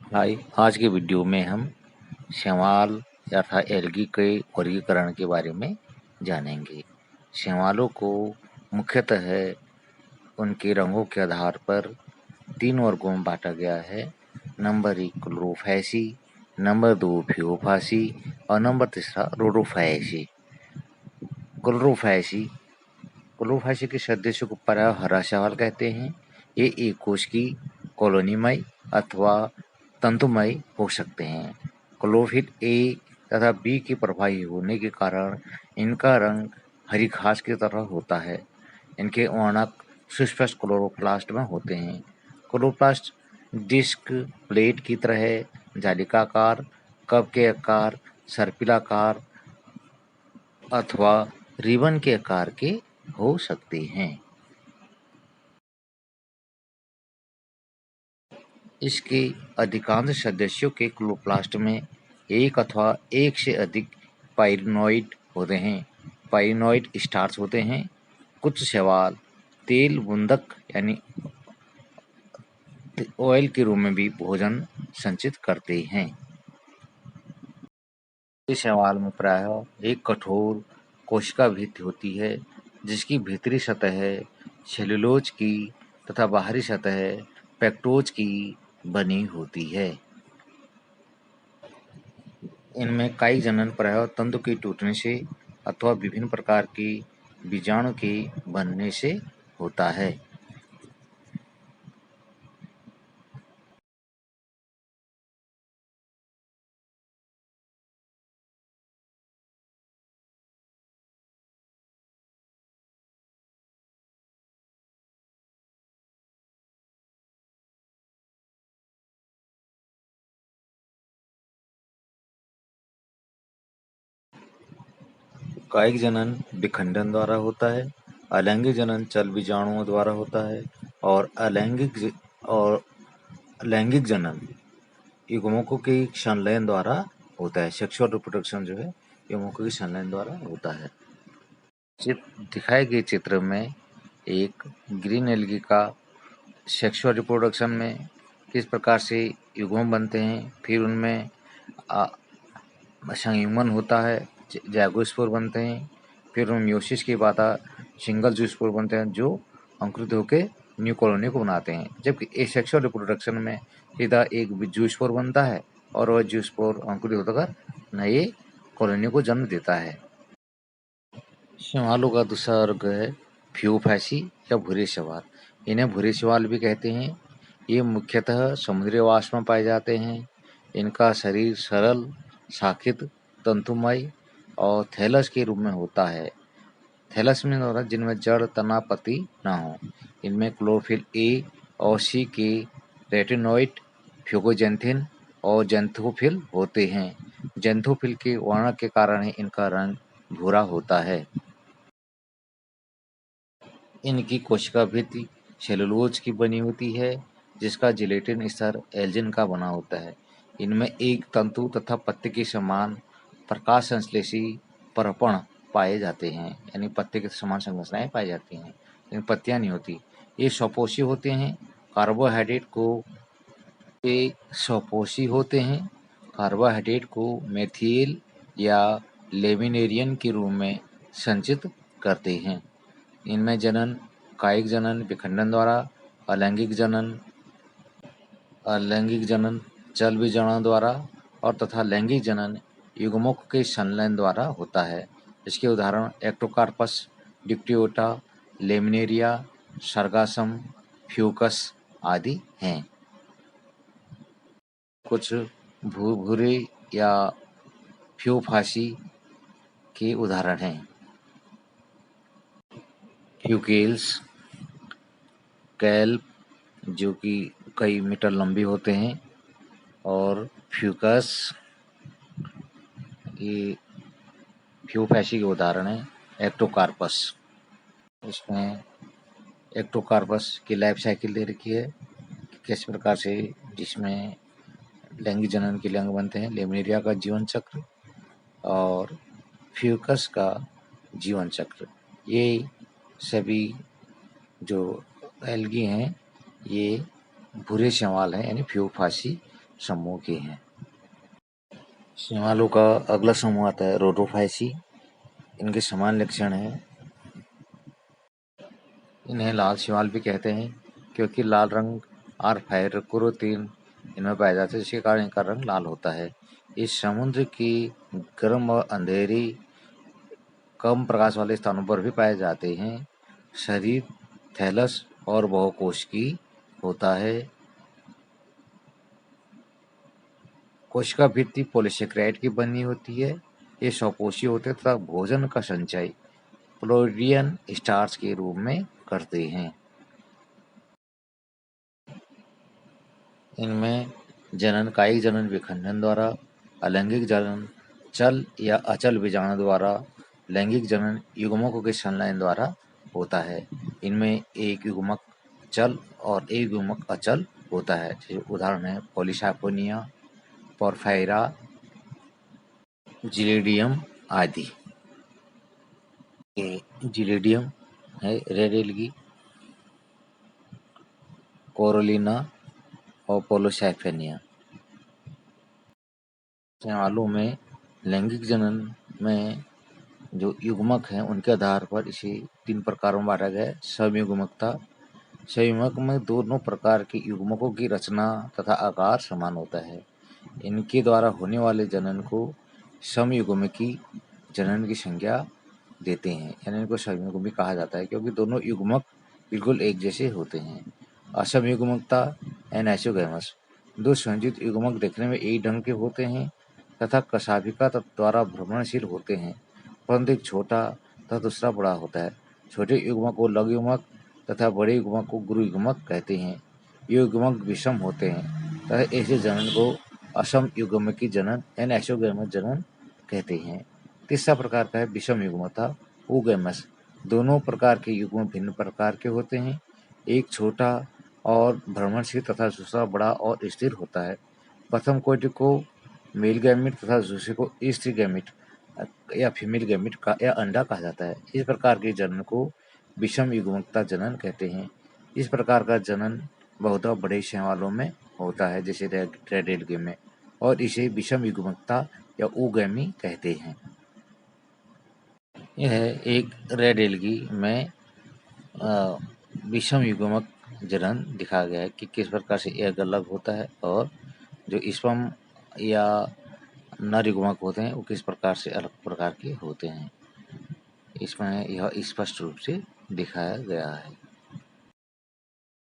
हाय, आज के वीडियो में हम शैवाल तथा एल्गी के वर्गीकरण के बारे में जानेंगे। शैवालों को मुख्यतः उनके रंगों के आधार पर 3 वर्गों में बांटा गया है। नंबर 1 क्लोरोफैसी, नंबर 2 फियोफासी और नंबर तीसरा रोडोफैसी। क्लोरोफैसी क्लोरोफैसी के सदस्यों को प्रायः हरा शैवाल कहते हैं। ये एक कोश की कॉलोनीमय अथवा तंतुमय हो सकते हैं। क्लोरोफिल ए तथा बी के प्रभावी होने के कारण इनका रंग हरी घास की तरह होता है। इनके वर्णक सुस्पष्ट क्लोरोप्लास्ट में होते हैं। क्लोरोप्लास्ट डिस्क प्लेट की तरह जालिकाकार, कप के आकार, सर्पिलाकार अथवा रिबन के आकार के हो सकते हैं। इसके अधिकांश सदस्यों के क्लोरोप्लास्ट में एक अथवा एक से अधिक पाइरिनॉइड होते हैं। पाइरिनॉइड स्टार्च होते हैं। कुछ शैवाल तेल बूंदक यानी ऑयल के रूप में भी भोजन संचित करते हैं। इस शैवाल में प्रायः एक कठोर कोशिका भित्ति होती है, जिसकी भीतरी सतह सेल्यूलोज की तथा बाहरी सतह पेक्टोज की बनी होती है। इनमें कायिक जनन प्रायः तंतु के टूटने से अथवा विभिन्न प्रकार के बीजाणु के बनने से होता है। कायिक जनन विखंडन द्वारा होता है। अलैंगिक जनन चल बीजाणुओं द्वारा होता है और लैंगिक जनन युग्मकों के संलयन द्वारा होता है। सेक्सुअल रिप्रोडक्शन जो है युग्मकों के संलयन द्वारा होता है। दिखाए गए चित्र में एक ग्रीन एल्गी का सेक्सुअल रिप्रोडक्शन में किस प्रकार से युग्म बनते हैं, फिर उनमें संयुग्मन होता है, ज़ाइगोस्पोर बनते हैं, फिर उनमें मियोसिस के बाद सिंगल जूस्पोर बनते हैं जो अंकुरित होकर न्यू कॉलोनी को बनाते हैं। जबकि एसेक्सुअल रिप्रोडक्शन में सीधा एक जूस्पोर बनता है और वह जूस्पोर अंकुरित होकर नए कॉलोनी को जन्म देता है। शैवालों का दूसरा वर्ग है फियोफैसी या भूरे शैवाल। इन्हें भूरे शैवाल भी कहते हैं। ये मुख्यतः समुद्री आवास में पाए जाते हैं। इनका शरीर सरल, शाखित, तंतुमय और थैलस के रूप में होता है। थैलस में होता है जिनमें जड़, तना, पत्ती न हो। इनमें क्लोरोफिल ए और सी के रेटिनॉइड, फ्यूकोजेंथिन और ज़ैंथोफिल होते हैं। ज़ैंथोफिल के वर्णक के कारण ही इनका रंग भूरा होता है। इनकी कोशिका भित्ति सेलुलोज की बनी होती है, जिसका जिलेटिन स्तर एल्जिन का बना होता है। इनमें एक तंतु तथा पत्ते के समान प्रकाश संश्लेषी परपण पाए जाते हैं, यानी पत्ते के समान संरचनाएं पाई जाती हैं, लेकिन पत्तियां नहीं होती। ये स्वपोषी होते हैं। कार्बोहाइड्रेट को ये स्वपोषी होते हैं। कार्बोहाइड्रेट को मेथिल या लेमिनेरियन के रूप में संचित करते हैं। इनमें जनन कायिक जनन विखंडन द्वारा, अलैंगिक जनन चल बीजाणु द्वारा और तथा लैंगिक जनन युग्मक के संलयन द्वारा होता है। इसके उदाहरण एक्टोकार्पस, डिप्टियोटा, लेमिनेरिया, सर्गासम, फ्यूकस आदि हैं। कुछ भूरे या फ्यूफासी के उदाहरण हैं। फ्यूकेल्स, कैल्प जो कि कई मीटर लंबी होते हैं, और फ्यूकस, ये फ्यूफैसी के उदाहरण हैं। एक्टोकार्पस, इसमें एक्टोकार्पस की लाइफ साइकिल दे रखी है, किस प्रकार से जिसमें लैंगिक जनन के लिए अंग बनते हैं। लेमिनेरिया का जीवन चक्र और फ्यूकस का जीवन चक्र, ये सभी जो एल्गी हैं ये भूरे शैवाल हैं, यानी फ्यूफासी समूह के हैं। शैवालों का अगला समूह आता है रोडोफाइसी। इनके समान लक्षण हैं। इन्हें लाल शैवाल भी कहते हैं क्योंकि लाल रंग और फायरक्रोतीन इनमें पाया जाता है, जिसके कारण इनका रंग लाल होता है। इस समुद्र की गर्म और अंधेरी कम प्रकाश वाले स्थानों पर भी पाए जाते हैं। शरीर थैलस और बहुकोशिकी होता है। कोशिका भित्ति पॉलीसेकेराइड की बनी होती है। ये स्वकोषीय होते हैं तथा भोजन का संचय प्रोटीन स्टार्च के रूप में करते हैं। इनमें जनन कायिक जनन विखंडन द्वारा, अलैंगिक जनन चल या अचल बीजाणु द्वारा, लैंगिक जनन युग्मकों के संलयन द्वारा होता है। इनमें एक युग्मक चल और एक युग्मक अचल होता है। जैसे उदाहरण है पॉलीसाइपोनिया, पोरफायरा, जिलेडियम आदि। जिलेडियम है रेड एल्गी, कोरोलिना और पोलोसाइफेनिया। शैवालों में लैंगिक जनन में जो युग्मक हैं उनके आधार पर इसे 3 प्रकारों में बांटा गया है। समयुग्मकता। संयुग्मक में दोनों प्रकार के युग्मकों की रचना तथा आकार समान होता है। इनके द्वारा होने वाले जनन को समयुग्मकी जनन की संज्ञा देते हैं, यानी इनको समयुग्मी कहा जाता है क्योंकि दोनों युग्मक बिल्कुल एक जैसे होते हैं। असमयुग्मकता एनैसोगैमस। दो संयोजित युग्मक देखने में एक ढंग के होते हैं तथा कशाभिका द्वारा भ्रमणशील होते हैं, परंतु एक छोटा तथा दूसरा बड़ा होता है। छोटे युग्मक को लघु युग्मक तथा बड़े युग्मक को गुरु युग्मक कहते हैं। ये युग्मक विषम होते हैं तथा ऐसे जनन को असम युग्मकी जनन एनैसोगैमस जनन कहते हैं। तीसरा प्रकार का है विषम युग्मता ओगैमस। दोनों प्रकार के युग्म भिन्न प्रकार के होते हैं। एक छोटा और भ्रमणशील तथा दूसरा बड़ा और स्थिर होता है। प्रथम कोटि को मेल गैमेट तथा दूसरे को स्त्री गैमेट या फीमेल गैमेट का या अंडा कहा जाता है। इस प्रकार के जनन को विषम युग्मकता जनन कहते हैं। इस प्रकार का जनन बहुत बड़े शैवालों में होता है, जैसे रेड एल्गी में, और इसे विषम युग्मकता या ओगैमी कहते हैं। यह एक रेड एल्गी में विषम युग्मक जनन दिखाया गया है कि किस प्रकार से यह अलग होता है और जो स्पर्म या नर युग्मक होते हैं वो किस प्रकार से अलग प्रकार के होते हैं। इसमें यह स्पष्ट रूप से दिखाया गया है।